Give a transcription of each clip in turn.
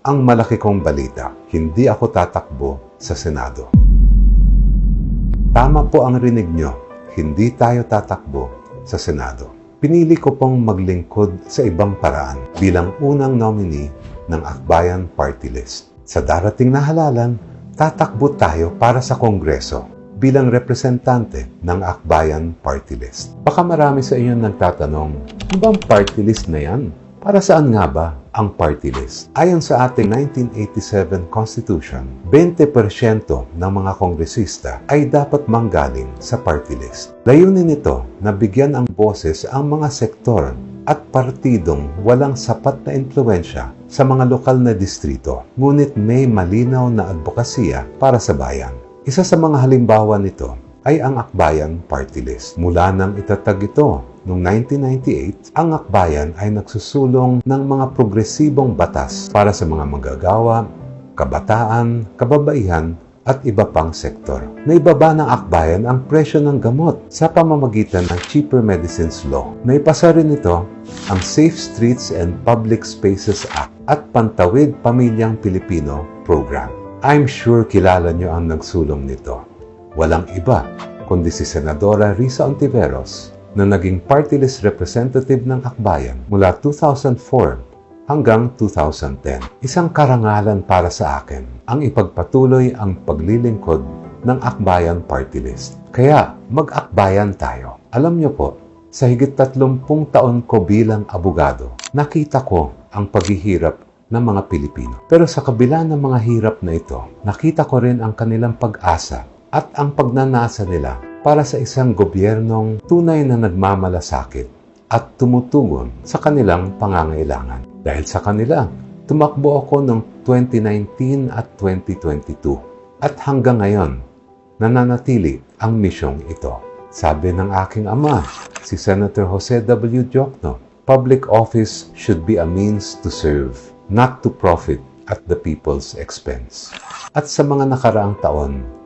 ang malaki kong balita. Hindi ako tatakbo sa Senado. Tama po ang rinig nyo. Hindi tayo tatakbo sa Senado. Pinili ko pong maglingkod sa ibang paraan bilang unang nominee ng Akbayan Party List. Sa darating na halalan, tatakbo tayo para sa Kongreso bilang representante ng Akbayan Party List. Baka marami sa inyo nagtatanong, ano bang party list na yan? Para saan nga ba ang party list? Ayon sa ating 1987 Constitution, 20% ng mga kongresista ay dapat manggaling sa party list. Layunin nito na bigyan ang boses ang mga sektor at partidong walang sapat na impluwensya sa mga lokal na distrito, ngunit may malinaw na advokasya para sa bayan. Isa sa mga halimbawa nito ay ang Akbayan Party List. Mula nang itatag ito noong 1998, ang Akbayan ay nagsusulong ng mga progresibong batas para sa mga manggagawa, kabataan, kababaihan, at iba pang sektor. Naibaba ng Akbayan ang presyo ng gamot sa pamamagitan ng Cheaper Medicines Law. Naipasa rin ito ang Safe Streets and Public Spaces Act at Pantawid Pamilyang Pilipino Program. I'm sure kilala nyo ang nagsulong nito. Walang iba kundi si Senadora Risa Ontiveros na naging party list representative ng Akbayan mula 2004 hanggang 2010. Isang karangalan para sa akin ang ipagpatuloy ang paglilingkod ng Akbayan Party List. Kaya mag-akbayan tayo. Alam nyo po, sa higit 30 taon ko bilang abogado, nakita ko ang paghihirap ng mga Pilipino. Pero sa kabila ng mga hirap na ito, nakita ko rin ang kanilang pag-asa at ang pagnanasa nila para sa isang gobyernong tunay na nagmamalasakit at tumutugon sa kanilang pangangailangan. Dahil sa kanila, tumakbo ako noong 2019 at 2022 at hanggang ngayon, nananatili ang misyong ito. Sabi ng aking ama, si Senator Jose W. Diokno, public office should be a means to serve, not to profit at the people's expense. At sa mga nakaraang taon,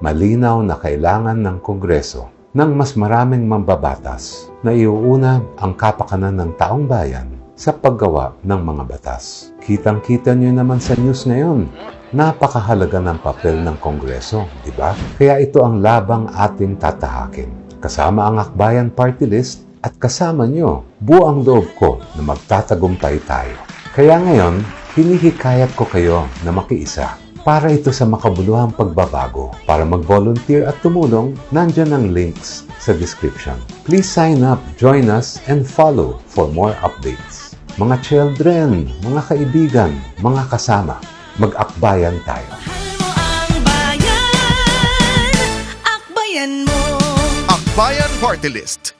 malinaw na kailangan ng Kongreso ng mas maraming mambabatas na iuuna ang kapakanan ng taong bayan sa paggawa ng mga batas. Kitang-kita nyo naman sa news ngayon, napakahalaga ng papel ng Kongreso, di ba? Kaya ito ang labang ating tatahakin. Kasama ang Akbayan Party List at kasama nyo, buo ang loob ko na magtatagumpay tayo. Kaya ngayon, hinihikayat ko kayo na makiisa para ito sa makabuluhang pagbabago. Para mag-volunteer at tumulong, nandyan ang links sa description. Please sign up, join us, and follow for more updates. Mga children, mga kaibigan, mga kasama, mag-akbayan tayo. Akbayan Party List.